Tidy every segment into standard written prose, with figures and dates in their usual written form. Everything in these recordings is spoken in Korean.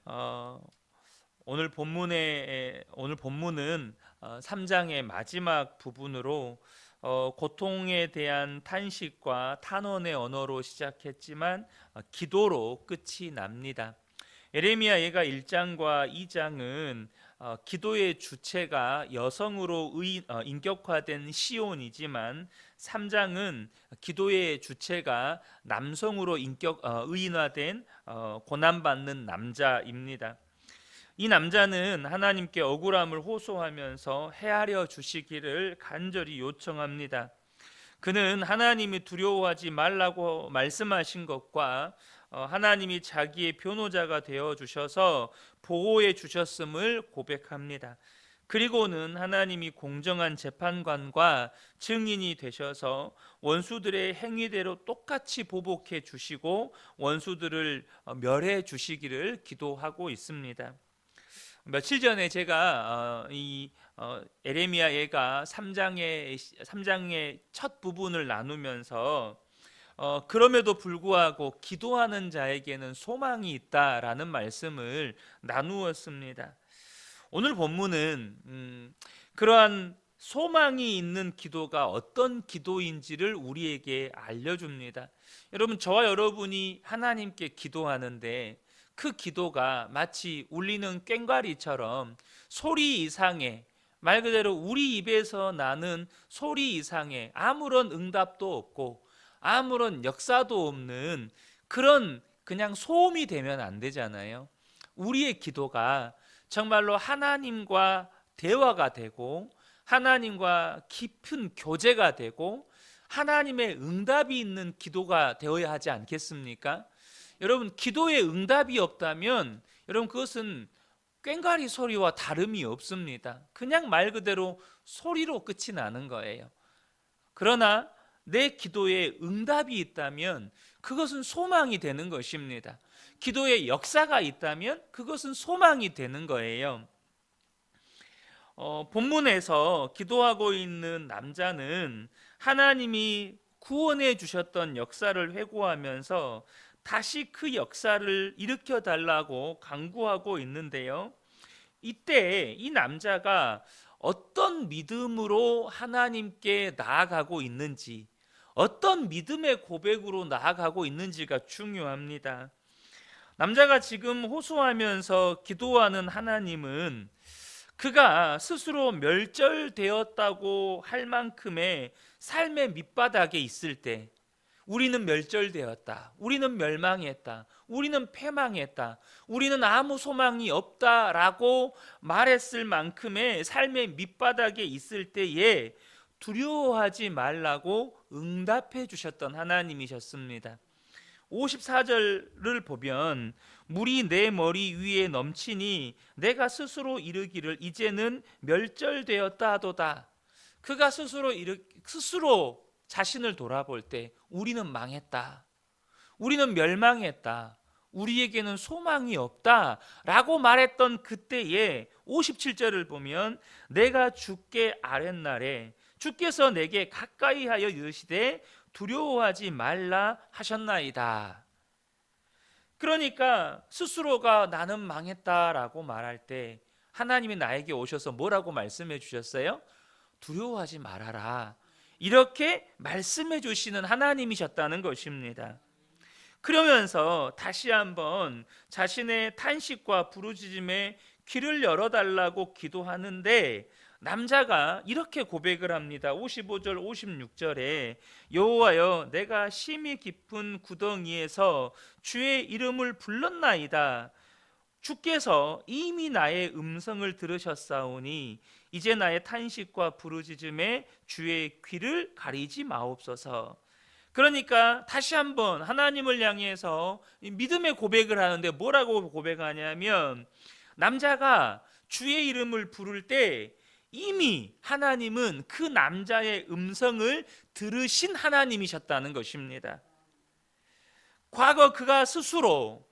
어, 오늘 본문은 3장의 마지막 부분으로 고통에 대한 탄식과 탄원의 언어로 시작했지만 기도로 끝이 납니다. 에레미야 예가 1장과 2장은 기도의 주체가 여성으로 인격화된 시온이지만 3장은 기도의 주체가 남성으로 의인화된 고난받는 남자입니다. 이 남자는 하나님께 억울함을 호소하면서 헤아려 주시기를 간절히 요청합니다. 그는 하나님이 두려워하지 말라고 말씀하신 것과 하나님이 자기의 변호자가 되어 주셔서 보호해 주셨음을 고백합니다. 그리고는 하나님이 공정한 재판관과 증인이 되셔서 원수들의 행위대로 똑같이 보복해 주시고 원수들을 멸해 주시기를 기도하고 있습니다. 며칠 전에 제가 이 에레미야 예가 3장의 첫 부분을 나누면서 그럼에도 불구하고 기도하는 자에게는 소망이 있다라는 말씀을 나누었습니다. 오늘 본문은 그러한 소망이 있는 기도가 어떤 기도인지를 우리에게 알려줍니다. 여러분, 저와 여러분이 하나님께 기도하는데 그 기도가 마치 울리는 꽹과리처럼 소리 이상의, 말 그대로 우리 입에서 나는 소리 이상의 아무런 응답도 없고 아무런 역사도 없는 그런 그냥 소음이 되면 안 되잖아요. 우리의 기도가 정말로 하나님과 대화가 되고 하나님과 깊은 교제가 되고 하나님의 응답이 있는 기도가 되어야 하지 않겠습니까? 여러분, 기도에 응답이 없다면 여러분 그것은 꽹과리 소리와 다름이 없습니다. 그냥 말 그대로 소리로 끝이 나는 거예요. 그러나 내 기도에 응답이 있다면 그것은 소망이 되는 것입니다. 기도에 역사가 있다면 그것은 소망이 되는 거예요. 본문에서 기도하고 있는 남자는 하나님이 구원해 주셨던 역사를 회고하면서 다시 그 역사를 일으켜 달라고 간구하고 있는데요. 이때 이 남자가 어떤 믿음으로 하나님께 나아가고 있는지, 어떤 믿음의 고백으로 나아가고 있는지가 중요합니다. 남자가 지금 호소하면서 기도하는 하나님은 그가 스스로 멸절되었다고 할 만큼의 삶의 밑바닥에 있을 때, 우리는 멸절되었다, 우리는 멸망했다, 우리는 패망했다, 우리는 아무 소망이 없다라고 말했을 만큼의 삶의 밑바닥에 있을 때에 두려워하지 말라고 응답해 주셨던 하나님이셨습니다. 54절을 보면 물이 내 머리 위에 넘치니 내가 스스로 이르기를 이제는 멸절되었다 하도다. 그가 스스로 자신을 돌아볼 때 우리는 망했다, 우리는 멸망했다, 우리에게는 소망이 없다 라고 말했던 그때에 57절을 보면 내가 주께 아랫날에 주께서 내게 가까이 하여 이르시되 두려워하지 말라 하셨나이다. 그러니까 스스로가 나는 망했다라고 말할 때 하나님이 나에게 오셔서 뭐라고 말씀해 주셨어요? 두려워하지 말아라, 이렇게 말씀해 주시는 하나님이셨다는 것입니다. 그러면서 다시 한번 자신의 탄식과 부르짖음에 귀를 열어달라고 기도하는데 남자가 이렇게 고백을 합니다. 55절 56절에 여호와여 내가 심히 깊은 구덩이에서 주의 이름을 불렀나이다. 주께서 이미 나의 음성을 들으셨사오니 이제 나의 탄식과 부르짖음에 주의 귀를 가리지 마옵소서. 그러니까 다시 한번 하나님을 향해서 믿음의 고백을 하는데 뭐라고 고백하냐면 남자가 주의 이름을 부를 때 이미 하나님은 그 남자의 음성을 들으신 하나님이셨다는 것입니다. 과거 그가 스스로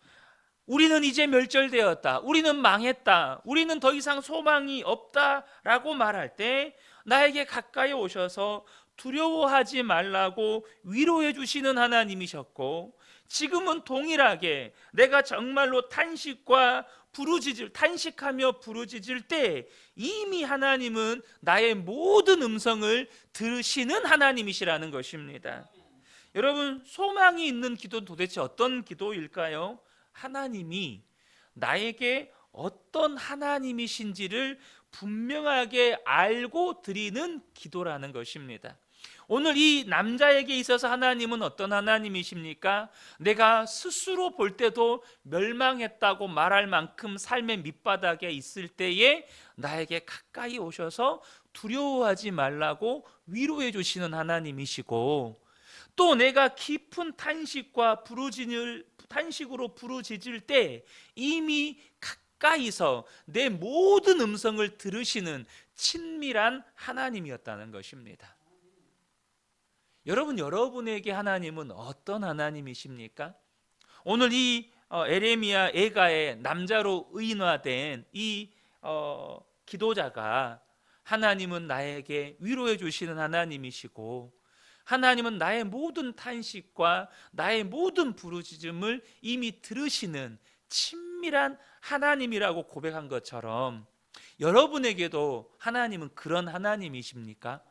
우리는 이제 멸절되었다, 우리는 망했다, 우리는 더 이상 소망이 없다라고 말할 때 나에게 가까이 오셔서 두려워하지 말라고 위로해 주시는 하나님이셨고, 지금은 동일하게 내가 정말로 탄식하며 부르짖을 때 이미 하나님은 나의 모든 음성을 들으시는 하나님이시라는 것입니다. 여러분, 소망이 있는 기도는 도대체 어떤 기도일까요? 하나님이 나에게 어떤 하나님이신지를 분명하게 알고 드리는 기도라는 것입니다. 오늘 이 남자에게 있어서 하나님은 어떤 하나님이십니까? 내가 스스로 볼 때도 멸망했다고 말할 만큼 삶의 밑바닥에 있을 때에 나에게 가까이 오셔서 두려워하지 말라고 위로해 주시는 하나님이시고, 또 내가 깊은 탄식으로 부르짖을 때 이미 가까이서 내 모든 음성을 들으시는 친밀한 하나님이었다는 것입니다. 여러분, 여러분에게 하나님은 어떤 하나님이십니까? 오늘 이 에레미야 애가의 남자로 의인화된 이 기도자가, 하나님은 나에게 위로해 주시는 하나님이시고, 하나님은 나의 모든 탄식과 나의 모든 부르짖음을 이미 들으시는 친밀한 하나님이라고 고백한 것처럼, 여러분에게도 하나님은 그런 하나님이십니까?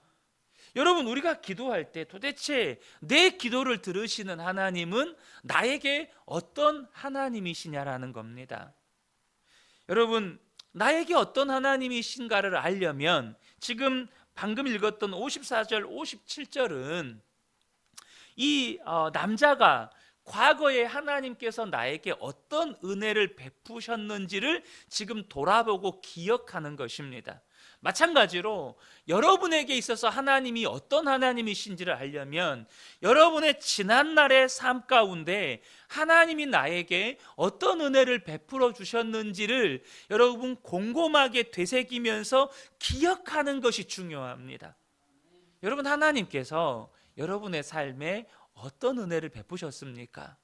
여러분, 우리가 기도할 때 도대체 내 기도를 들으시는 하나님은 나에게 어떤 하나님이시냐라는 겁니다. 여러분, 나에게 어떤 하나님이신가를 알려면 지금 방금 읽었던 54절 57절은 이 남자가 과거에 하나님께서 나에게 어떤 은혜를 베푸셨는지를 지금 돌아보고 기억하는 것입니다. 마찬가지로 여러분에게 있어서 하나님이 어떤 하나님이신지를 알려면 여러분의 지난날의 삶 가운데 하나님이 나에게 어떤 은혜를 베풀어 주셨는지를 여러분 곰곰하게 되새기면서 기억하는 것이 중요합니다. 여러분, 하나님께서 여러분의 삶에 어떤 은혜를 베푸셨습니까?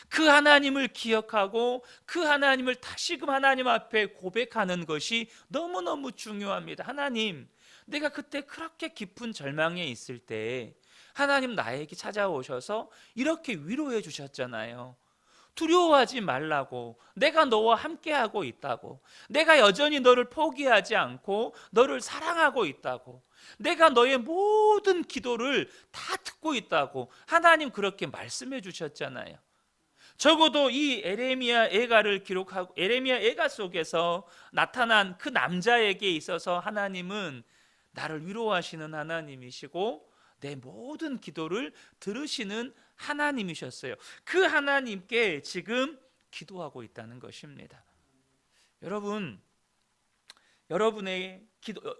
그 하나님을 기억하고 그 하나님을 다시금 하나님 앞에 고백하는 것이 너무너무 중요합니다. 하나님, 내가 그때 그렇게 깊은 절망에 있을 때 하나님 나에게 찾아오셔서 이렇게 위로해 주셨잖아요. 두려워하지 말라고, 내가 너와 함께하고 있다고, 내가 여전히 너를 포기하지 않고 너를 사랑하고 있다고, 내가 너의 모든 기도를 다 듣고 있다고 하나님 그렇게 말씀해 주셨잖아요. 적어도 이 에레미야 애가 속에서 나타난 그 남자에게 있어서 하나님은 나를 위로하시는 하나님이시고 내 모든 기도를 들으시는 하나님이셨어요. 그 하나님께 지금 기도하고 있다는 것입니다. 여러분,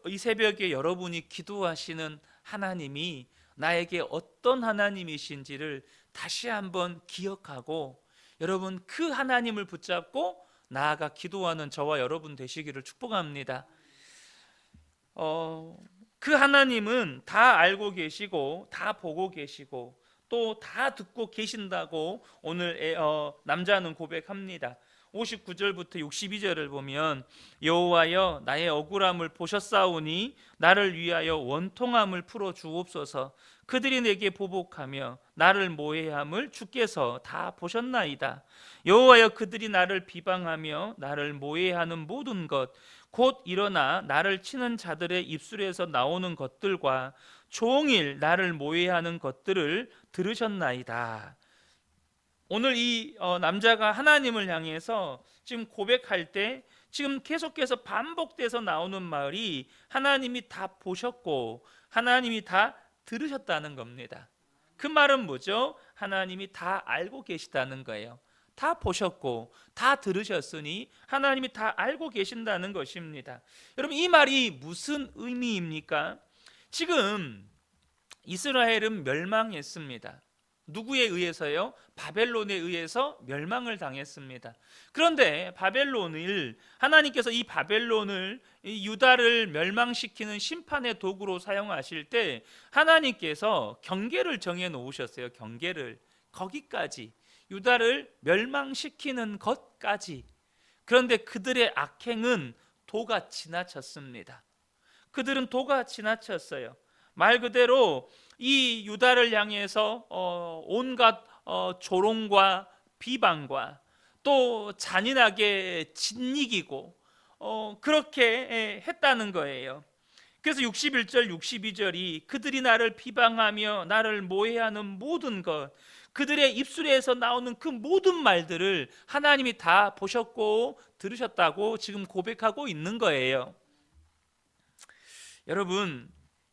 이 새벽에 여러분이 기도하시는 하나님이 나에게 어떤 하나님이신지를 다시 한번 기억하고 여러분 그 하나님을 붙잡고 나아가 기도하는 저와 여러분 되시기를 축복합니다. 그 하나님은 다 알고 계시고 다 보고 계시고 또 다 듣고 계신다고 오늘 남자는 고백합니다. 59절부터 62절을 보면 여호와여 나의 억울함을 보셨사오니 나를 위하여 원통함을 풀어 주옵소서. 그들이 내게 보복하며 나를 모해함을 주께서 다 보셨나이다. 여호와여 그들이 나를 비방하며 나를 모해하는 모든 것 곧 일어나 나를 치는 자들의 입술에서 나오는 것들과 종일 나를 모해하는 것들을 들으셨나이다. 오늘 이 남자가 하나님을 향해서 지금 고백할 때 지금 계속해서 반복돼서 나오는 말이 하나님이 다 보셨고 하나님이 다 들으셨다는 겁니다. 그 말은 뭐죠? 하나님이 다 알고 계시다는 거예요. 다 보셨고 다 들으셨으니 하나님이 다 알고 계신다는 것입니다. 여러분, 이 말이 무슨 의미입니까? 지금 이스라엘은 멸망했습니다. 누구에 의해서요? 바벨론에 의해서 멸망을 당했습니다. 그런데 하나님께서 이 바벨론을 유다를 멸망시키는 심판의 도구로 사용하실 때 하나님께서 경계를 정해 놓으셨어요. 경계를 거기까지 유다를 멸망시키는 것까지. 그런데 그들의 악행은 도가 지나쳤습니다. 그들은 도가 지나쳤어요. 말 그대로 이 유다를 향해서 온갖 조롱과 비방과 또 잔인하게 짓이기고 그렇게 했다는 거예요. 그래서 61절 62절이 그들이 나를 비방하며 나를 모해하는 모든 것, 그들의 입술에서 나오는 그 모든 말들을 하나님이 다 보셨고 들으셨다고 지금 고백하고 있는 거예요. 여러분,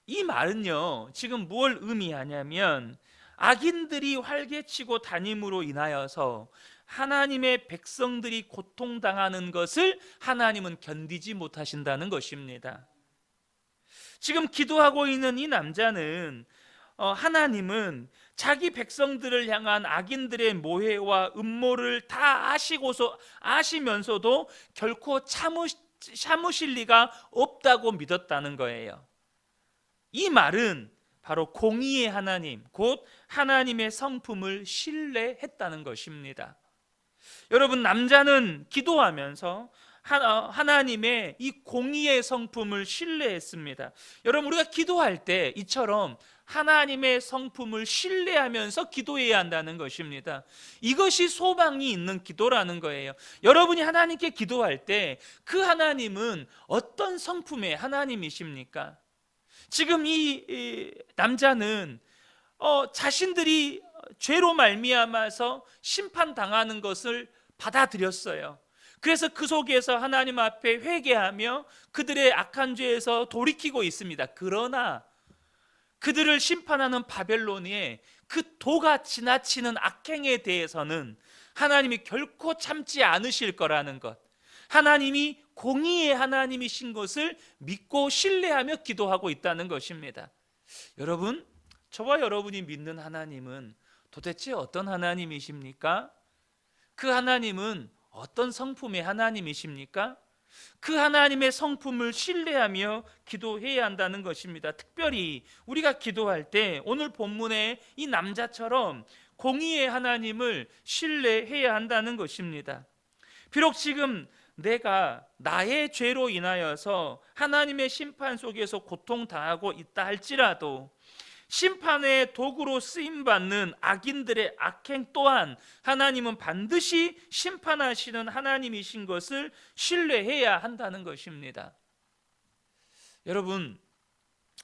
이 말은요 지금 뭘 의미하냐면 악인들이 활개치고 다님으로 인하여서 하나님의 백성들이 고통당하는 것을 하나님은 견디지 못하신다는 것입니다. 지금 기도하고 있는 이 남자는 하나님은 자기 백성들을 향한 악인들의 모해와 음모를 다 아시면서도 결코 참으실 리가 없다고 믿었다는 거예요. 이 말은 바로 공의의 하나님, 곧 하나님의 성품을 신뢰했다는 것입니다. 여러분, 남자는 기도하면서 하나님의 이 공의의 성품을 신뢰했습니다. 여러분, 우리가 기도할 때 이처럼 하나님의 성품을 신뢰하면서 기도해야 한다는 것입니다. 이것이 소망이 있는 기도라는 거예요. 여러분이 하나님께 기도할 때 그 하나님은 어떤 성품의 하나님이십니까? 지금 이 남자는 자신들이 죄로 말미암아서 심판당하는 것을 받아들였어요. 그래서 그 속에서 하나님 앞에 회개하며 그들의 악한 죄에서 돌이키고 있습니다. 그러나 그들을 심판하는 바벨론의 그 도가 지나치는 악행에 대해서는 하나님이 결코 참지 않으실 거라는 것, 하나님이 공의의 하나님이신 것을 믿고 신뢰하며 기도하고 있다는 것입니다. 여러분, 저와 여러분이 믿는 하나님은 도대체 어떤 하나님이십니까? 그 하나님은 어떤 성품의 하나님이십니까? 그 하나님의 성품을 신뢰하며 기도해야 한다는 것입니다. 특별히 우리가 기도할 때 오늘 본문의 이 남자처럼 공의의 하나님을 신뢰해야 한다는 것입니다. 비록 지금 내가 나의 죄로 인하여서 하나님의 심판 속에서 고통당하고 있다 할지라도 심판의 도구로 쓰임받는 악인들의 악행 또한 하나님은 반드시 심판하시는 하나님이신 것을 신뢰해야 한다는 것입니다. 여러분,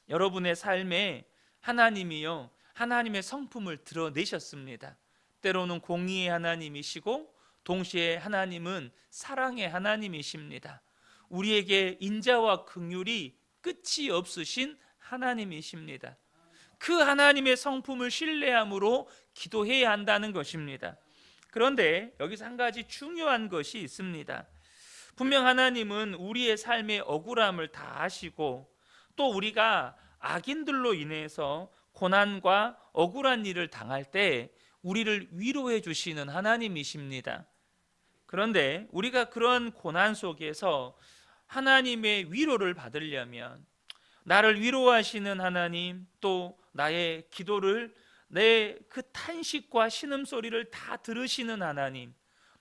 여러분의 삶에 하나님이요, 하나님의 성품을 드러내셨습니다. 때로는 공의의 하나님이시고 동시에 하나님은 사랑의 하나님이십니다. 우리에게 인자와 긍휼이 끝이 없으신 하나님이십니다. 그 하나님의 성품을 신뢰함으로 기도해야 한다는 것입니다. 그런데 여기서 한 가지 중요한 것이 있습니다. 분명 하나님은 우리의 삶의 억울함을 다 아시고 또 우리가 악인들로 인해서 고난과 억울한 일을 당할 때 우리를 위로해 주시는 하나님이십니다. 그런데 우리가 그런 고난 속에서 하나님의 위로를 받으려면 나를 위로하시는 하나님, 또 나의 기도를, 내 그 탄식과 신음소리를 다 들으시는 하나님,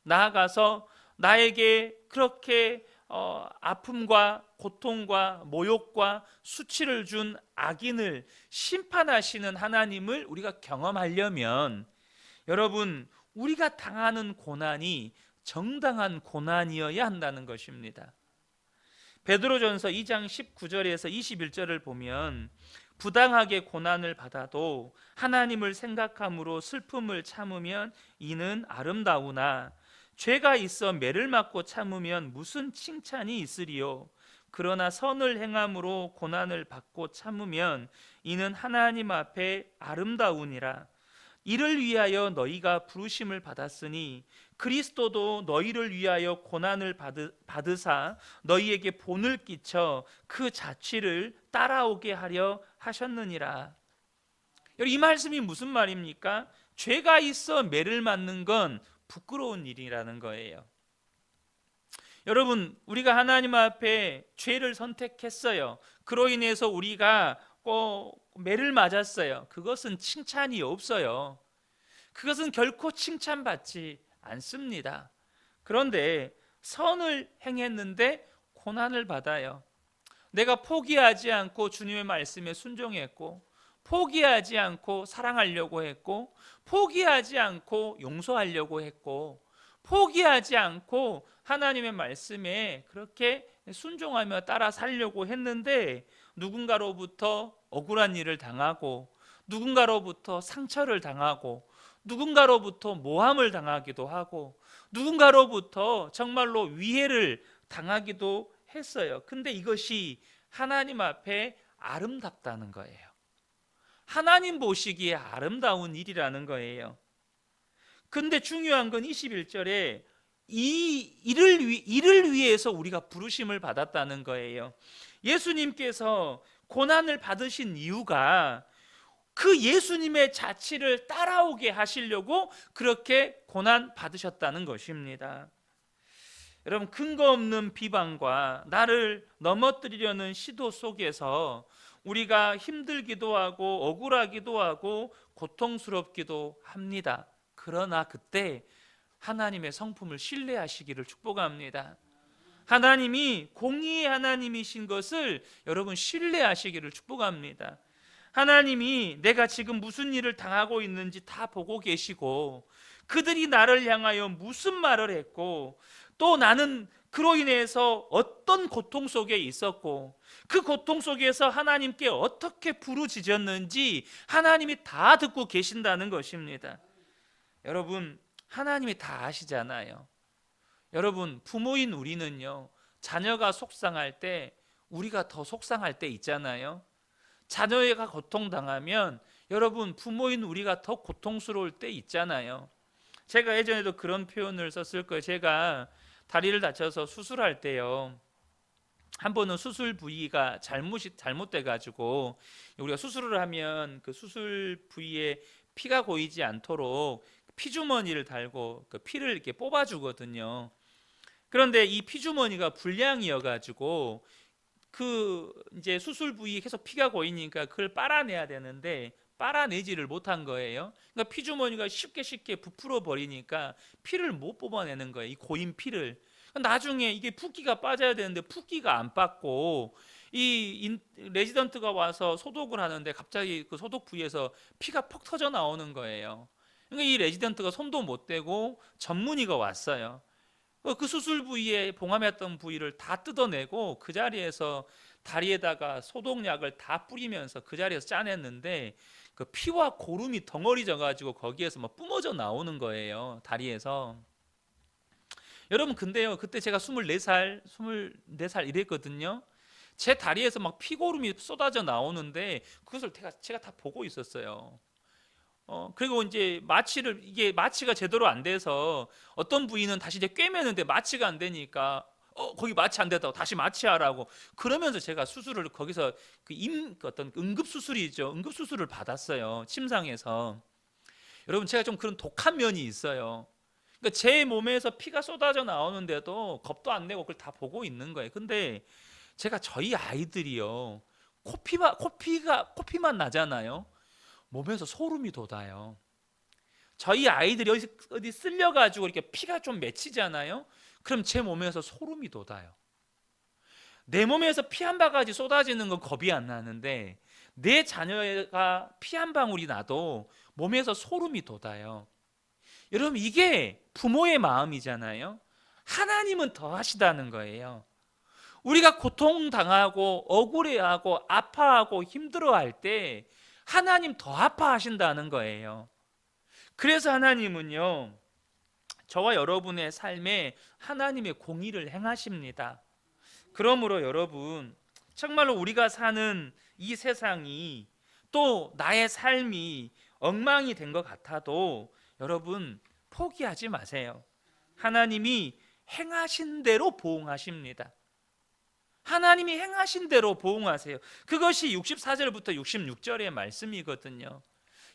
나아가서 나에게 그렇게 아픔과 고통과 모욕과 수치를 준 악인을 심판하시는 하나님을 우리가 경험하려면 여러분, 우리가 당하는 고난이 정당한 고난이어야 한다는 것입니다. 베드로전서 2장 19절에서 21절을 보면 부당하게 고난을 받아도 하나님을 생각함으로 슬픔을 참으면 이는 아름다우나 죄가 있어 매를 맞고 참으면 무슨 칭찬이 있으리요. 그러나 선을 행함으로 고난을 받고 참으면 이는 하나님 앞에 아름다우니라. 이를 위하여 너희가 부르심을 받았으니 그리스도도 너희를 위하여 고난을 받으사 너희에게 본을 끼쳐 그 자취를 따라오게 하려 하셨느니라. 이 말씀이 무슨 말입니까? 죄가 있어 매를 맞는 건 부끄러운 일이라는 거예요. 여러분, 우리가 하나님 앞에 죄를 선택했어요. 그로 인해서 우리가 매를 맞았어요. 그것은 칭찬이 없어요. 그것은 결코 칭찬받지 않습니다. 그런데 선을 행했는데 고난을 받아요. 내가 포기하지 않고 주님의 말씀에 순종했고 포기하지 않고 사랑하려고 했고, 포기하지 않고 용서하려고 했고, 포기하지 않고 하나님의 말씀에 그렇게 순종하며 따라 살려고 했는데, 누군가로부터 억울한 일을 당하고, 누군가로부터 상처를 당하고, 누군가로부터 모함을 당하기도 하고, 누군가로부터 정말로 위해를 당하기도 했어요. 근데 이것이 하나님 앞에 아름답다는 거예요. 하나님 보시기에 아름다운 일이라는 거예요. 근데 중요한 건 21절에 이를 위해서 우리가 부르심을 받았다는 거예요. 예수님께서 고난을 받으신 이유가 그 예수님의 자취를 따라오게 하시려고 그렇게 고난 받으셨다는 것입니다. 여러분, 근거 없는 비방과 나를 넘어뜨리려는 시도 속에서 우리가 힘들기도 하고 억울하기도 하고 고통스럽기도 합니다. 그러나 그때 하나님의 성품을 신뢰하시기를 축복합니다. 하나님이 공의의 하나님이신 것을 여러분 신뢰하시기를 축복합니다. 하나님이 내가 지금 무슨 일을 당하고 있는지 다 보고 계시고, 그들이 나를 향하여 무슨 말을 했고, 또 나는 그로 인해서 어떤 고통 속에 있었고, 그 고통 속에서 하나님께 어떻게 부르짖었는지 하나님이 다 듣고 계신다는 것입니다. 여러분, 하나님이 다 아시잖아요. 여러분, 부모인 우리는요, 자녀가 속상할 때 우리가 더 속상할 때 있잖아요. 자녀가 고통당하면 여러분, 부모인 우리가 더 고통스러울 때 있잖아요. 제가 예전에도 그런 표현을 썼을 거예요. 제가 다리를 다쳐서 수술할 때요, 한 번은 수술 부위가 잘못돼 가지고, 우리가 수술을 하면 그 수술 부위에 피가 고이지 않도록 피주머니를 달고 그 피를 이렇게 뽑아 주거든요. 그런데 이 피주머니가 불량이어 가지고 그 이제 수술 부위에 계속 피가 고이니까 그걸 빨아내야 되는데 빨아내지를 못한 거예요. 그러니까 피주머니가 쉽게 부풀어 버리니까 피를 못 뽑아내는 거예요. 이 고인 피를. 나중에 이게 붓기가 빠져야 되는데 붓기가 안 빠고, 이 레지던트가 와서 소독을 하는데 갑자기 그 소독 부위에서 피가 퍽 터져 나오는 거예요. 그러니까 이 레지던트가 손도 못 대고 전문의가 왔어요. 그 수술 부위에 봉함했던 부위를 다 뜯어내고 그 자리에서 다리에다가 소독약을 다 뿌리면서 그 자리에서 짜냈는데, 그 피와 고름이 덩어리 져가지고 거기에서 막 뿜어져 나오는 거예요, 다리에서. 여러분, 근데요, 그때 제가 24살 이랬거든요. 제 다리에서 막 피고름이 쏟아져 나오는데 그것을 제가 다 보고 있었어요. 그리고 이제 이게 마취가 제대로 안 돼서 어떤 부위는 다시 이제 꿰매는데 마취가 안 되니까 거기 마취 안 됐다고 다시 마취하라고 그러면서 제가 수술을 거기서 어떤 응급 수술이죠. 응급 수술을 받았어요. 침상에서. 여러분, 제가 좀 그런 독한 면이 있어요. 그러니까 제 몸에서 피가 쏟아져 나오는데도 겁도 안 내고 그걸 다 보고 있는 거예요. 근데 제가 저희 아이들이요, 코피만 나잖아요. 몸에서 소름이 돋아요. 저희 아이들이 어디 쓸려가지고 이렇게 피가 좀 맺히잖아요. 그럼 제 몸에서 소름이 돋아요. 내 몸에서 피 한 바가지 쏟아지는 건 겁이 안 나는데, 내 자녀가 피 한 방울이 나도 몸에서 소름이 돋아요. 여러분, 이게 부모의 마음이잖아요. 하나님은 더 하시다는 거예요. 우리가 고통당하고 억울해하고 아파하고 힘들어할 때 하나님 더 아파하신다는 거예요. 그래서 하나님은요, 저와 여러분의 삶에 하나님의 공의를 행하십니다. 그러므로 여러분, 정말로 우리가 사는 이 세상이, 또 나의 삶이 엉망이 된 것 같아도 여러분, 포기하지 마세요. 하나님이 행하신 대로 보응하십니다. 하나님이 행하신 대로 보응하세요. 그것이 64절부터 66절의 말씀이거든요.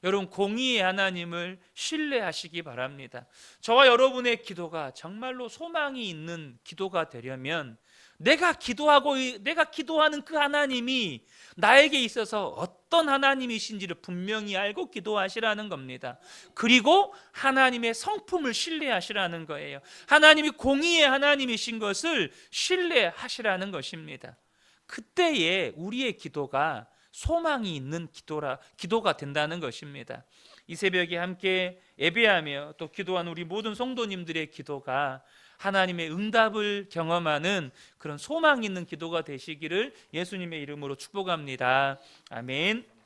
여러분, 공의의 하나님을 신뢰하시기 바랍니다. 저와 여러분의 기도가 정말로 소망이 있는 기도가 되려면 내가 기도하는 그 하나님이 나에게 있어서 어떤 하나님이신지를 분명히 알고 기도하시라는 겁니다. 그리고 하나님의 성품을 신뢰하시라는 거예요. 하나님이 공의의 하나님이신 것을 신뢰하시라는 것입니다. 그때에 우리의 기도가 소망이 있는 기도가 된다는 것입니다. 이 새벽에 함께 예배하며 또 기도하는 우리 모든 성도님들의 기도가 하나님의 응답을 경험하는 그런 소망 있는 기도가 되시기를 예수님의 이름으로 축복합니다. 아멘.